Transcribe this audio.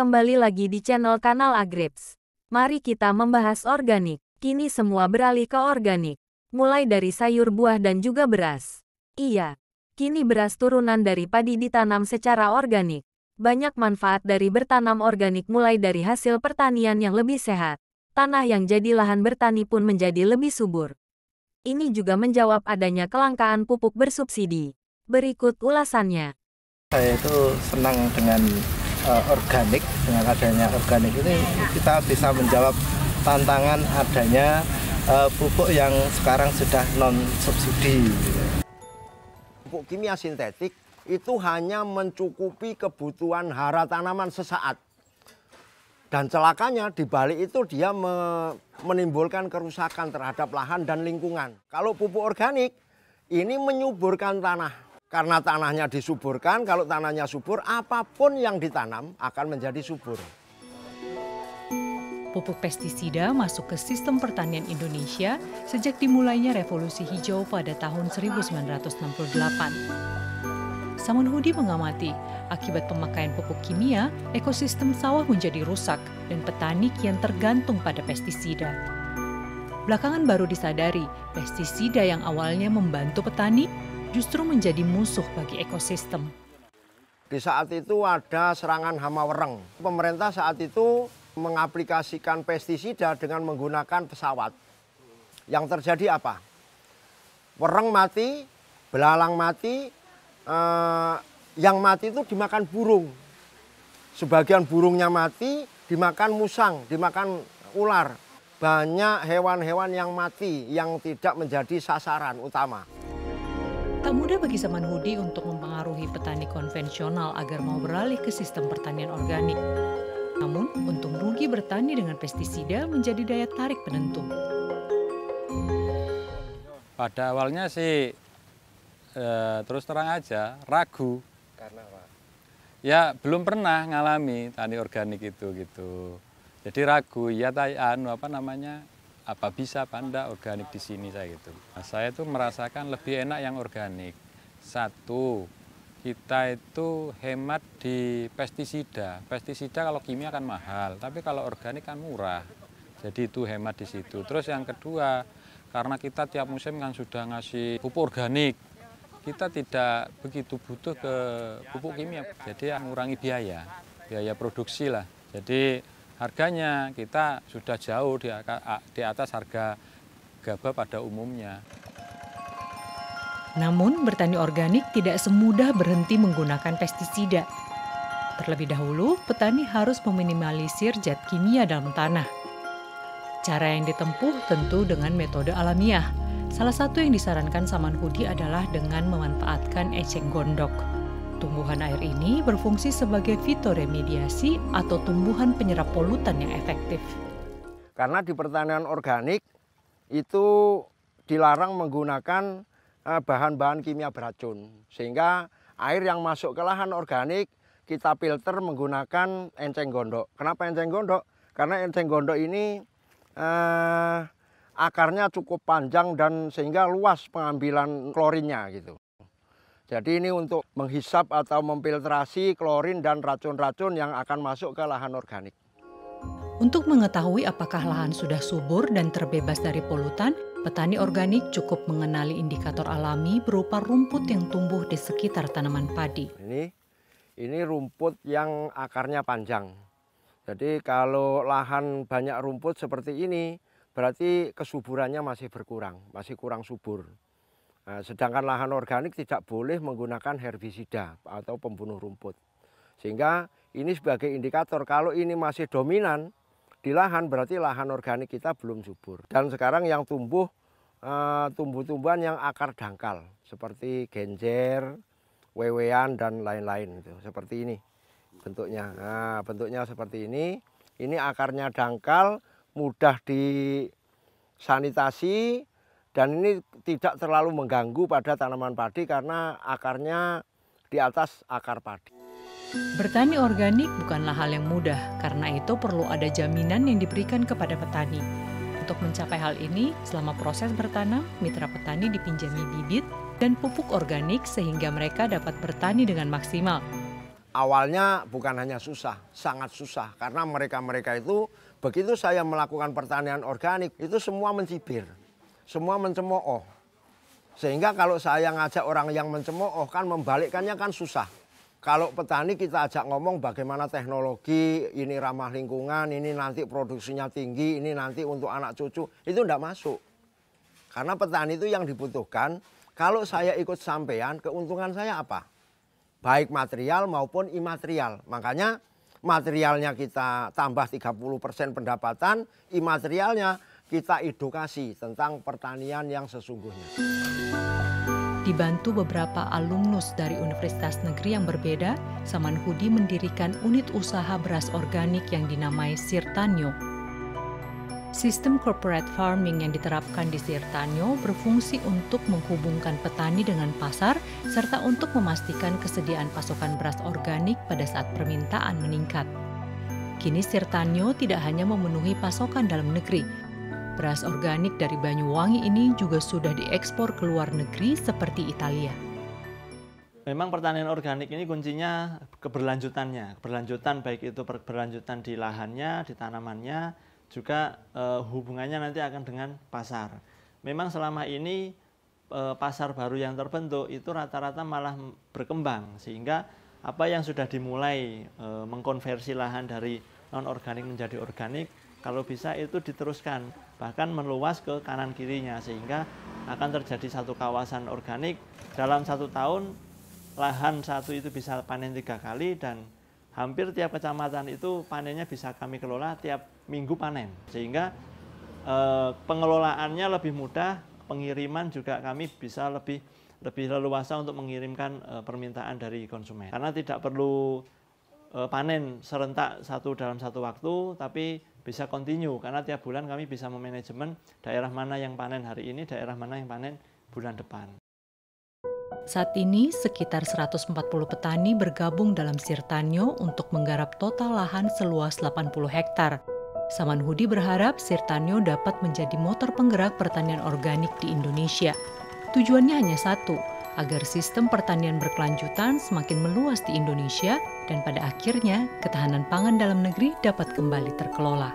kembali lagi di channel Kanal Agrips. Mari kita membahas organik. Kini semua beralih ke organik. Mulai dari sayur buah dan juga beras. Iya, kini beras turunan dari padi ditanam secara organik. Banyak manfaat dari bertanam organik mulai dari hasil pertanian yang lebih sehat. Tanah yang jadi lahan bertani pun menjadi lebih subur. Ini juga menjawab adanya kelangkaan pupuk bersubsidi. Berikut ulasannya. Saya itu senang dengan organik. Dengan adanya organik ini kita bisa menjawab tantangan adanya pupuk yang sekarang sudah non-subsidi. Pupuk kimia sintetik itu hanya mencukupi kebutuhan hara tanaman sesaat. Dan celakanya di balik itu dia menimbulkan kerusakan terhadap lahan dan lingkungan. Kalau pupuk organik ini menyuburkan tanah. Karena tanahnya disuburkan, kalau tanahnya subur, apapun yang ditanam akan menjadi subur. Pupuk pestisida masuk ke sistem pertanian Indonesia sejak dimulainya revolusi hijau pada tahun 1968. Samanhudi mengamati, akibat pemakaian pupuk kimia, ekosistem sawah menjadi rusak dan petani kian tergantung pada pestisida. Belakangan baru disadari, pestisida yang awalnya membantu petani justru menjadi musuh bagi ekosistem. Di saat itu ada serangan hama wereng. Pemerintah saat itu mengaplikasikan pestisida dengan menggunakan pesawat. Yang terjadi apa? Wereng mati, belalang mati, yang mati itu dimakan burung. Sebagian burungnya mati, dimakan musang, dimakan ular. Banyak hewan-hewan yang mati yang tidak menjadi sasaran utama. Tak mudah bagi Samanhudi untuk mempengaruhi petani konvensional agar mau beralih ke sistem pertanian organik. Namun, untung rugi bertani dengan pestisida menjadi daya tarik penentu. Pada awalnya sih terus terang aja ragu. Karena apa? Ya belum pernah ngalami tani organik itu gitu. Jadi ragu ya apa bisa apa enggak organik di sini saya gitu. Nah, saya tuh merasakan lebih enak yang organik. Satu, kita itu hemat di pestisida. Pestisida kalau kimia kan mahal, tapi kalau organik kan murah. Jadi itu hemat di situ. Terus yang kedua, karena kita tiap musim kan sudah ngasih pupuk organik, kita tidak begitu butuh ke pupuk kimia. Jadi mengurangi biaya produksi lah. Jadi harganya kita sudah jauh di atas harga gabah pada umumnya. Namun bertani organik tidak semudah berhenti menggunakan pestisida. Terlebih dahulu, petani harus meminimalisir zat kimia dalam tanah. Cara yang ditempuh tentu dengan metode alamiah. Salah satu yang disarankan Samanhudi adalah dengan memanfaatkan eceng gondok. Tumbuhan air ini berfungsi sebagai fitoremediasi atau tumbuhan penyerap polutan yang efektif. Karena di pertanian organik itu dilarang menggunakan bahan-bahan kimia beracun. Sehingga air yang masuk ke lahan organik kita filter menggunakan enceng gondok. Kenapa enceng gondok? Karena enceng gondok ini akarnya cukup panjang dan sehingga luas pengambilan klorinnya gitu. Jadi ini untuk menghisap atau memfiltrasi klorin dan racun-racun yang akan masuk ke lahan organik. Untuk mengetahui apakah lahan sudah subur dan terbebas dari polutan, petani organik cukup mengenali indikator alami berupa rumput yang tumbuh di sekitar tanaman padi. Ini rumput yang akarnya panjang. Jadi kalau lahan banyak rumput seperti ini, berarti kesuburannya masih berkurang, masih kurang subur. Nah, sedangkan lahan organik tidak boleh menggunakan herbisida atau pembunuh rumput. Sehingga ini sebagai indikator kalau ini masih dominan di lahan berarti lahan organik kita belum subur. Dan sekarang yang tumbuh tumbuh-tumbuhan yang akar dangkal seperti genjer, wewean dan lain-lain itu. Seperti ini bentuknya. Nah, bentuknya seperti ini. Ini akarnya dangkal, mudah disanitasi. Dan ini tidak terlalu mengganggu pada tanaman padi karena akarnya di atas akar padi. Bertani organik bukanlah hal yang mudah, karena itu perlu ada jaminan yang diberikan kepada petani. Untuk mencapai hal ini, selama proses bertanam, mitra petani dipinjami bibit dan pupuk organik sehingga mereka dapat bertani dengan maksimal. Awalnya bukan hanya susah, sangat susah. Karena mereka-mereka itu begitu saya melakukan pertanian organik itu semua mencibir, semua mencemooh. Sehingga kalau saya ngajak orang yang mencemooh kan membalikkannya kan susah. Kalau petani kita ajak ngomong bagaimana teknologi, ini ramah lingkungan, ini nanti produksinya tinggi, ini nanti untuk anak cucu, itu enggak masuk. Karena petani itu yang dibutuhkan, kalau saya ikut sampean, keuntungan saya apa? Baik material maupun imaterial. Makanya materialnya kita tambah 30% pendapatan, imaterialnya kita edukasi tentang pertanian yang sesungguhnya. Dibantu beberapa alumnus dari universitas negeri yang berbeda, Samanhudi mendirikan unit usaha beras organik yang dinamai Sirtanyo. Sistem corporate farming yang diterapkan di Sirtanyo berfungsi untuk menghubungkan petani dengan pasar serta untuk memastikan kesediaan pasokan beras organik pada saat permintaan meningkat. Kini Sirtanyo tidak hanya memenuhi pasokan dalam negeri. Beras organik dari Banyuwangi ini juga sudah diekspor ke luar negeri seperti Italia. Memang pertanian organik ini kuncinya keberlanjutannya. Keberlanjutan baik itu keberlanjutan di lahannya, di tanamannya, juga hubungannya nanti akan dengan pasar. Memang selama ini pasar baru yang terbentuk itu rata-rata malah berkembang, sehingga apa yang sudah dimulai mengkonversi lahan dari non-organik menjadi organik, kalau bisa itu diteruskan, bahkan meluas ke kanan kirinya, sehingga akan terjadi satu kawasan organik. Dalam 1 tahun, lahan satu itu bisa panen 3 kali, dan hampir tiap kecamatan itu panennya bisa kami kelola tiap minggu panen, sehingga pengelolaannya lebih mudah, pengiriman juga kami bisa lebih leluasa untuk mengirimkan permintaan dari konsumen. Karena tidak perlu panen serentak dalam satu waktu, tapi bisa kontinu, karena tiap bulan kami bisa memanajemen daerah mana yang panen hari ini, daerah mana yang panen bulan depan. Saat ini, sekitar 140 petani bergabung dalam Sirtanyo untuk menggarap total lahan seluas 80 hektar. Samanhudi berharap Sirtanyo dapat menjadi motor penggerak pertanian organik di Indonesia. Tujuannya hanya satu, agar sistem pertanian berkelanjutan semakin meluas di Indonesia dan pada akhirnya ketahanan pangan dalam negeri dapat kembali terkelola.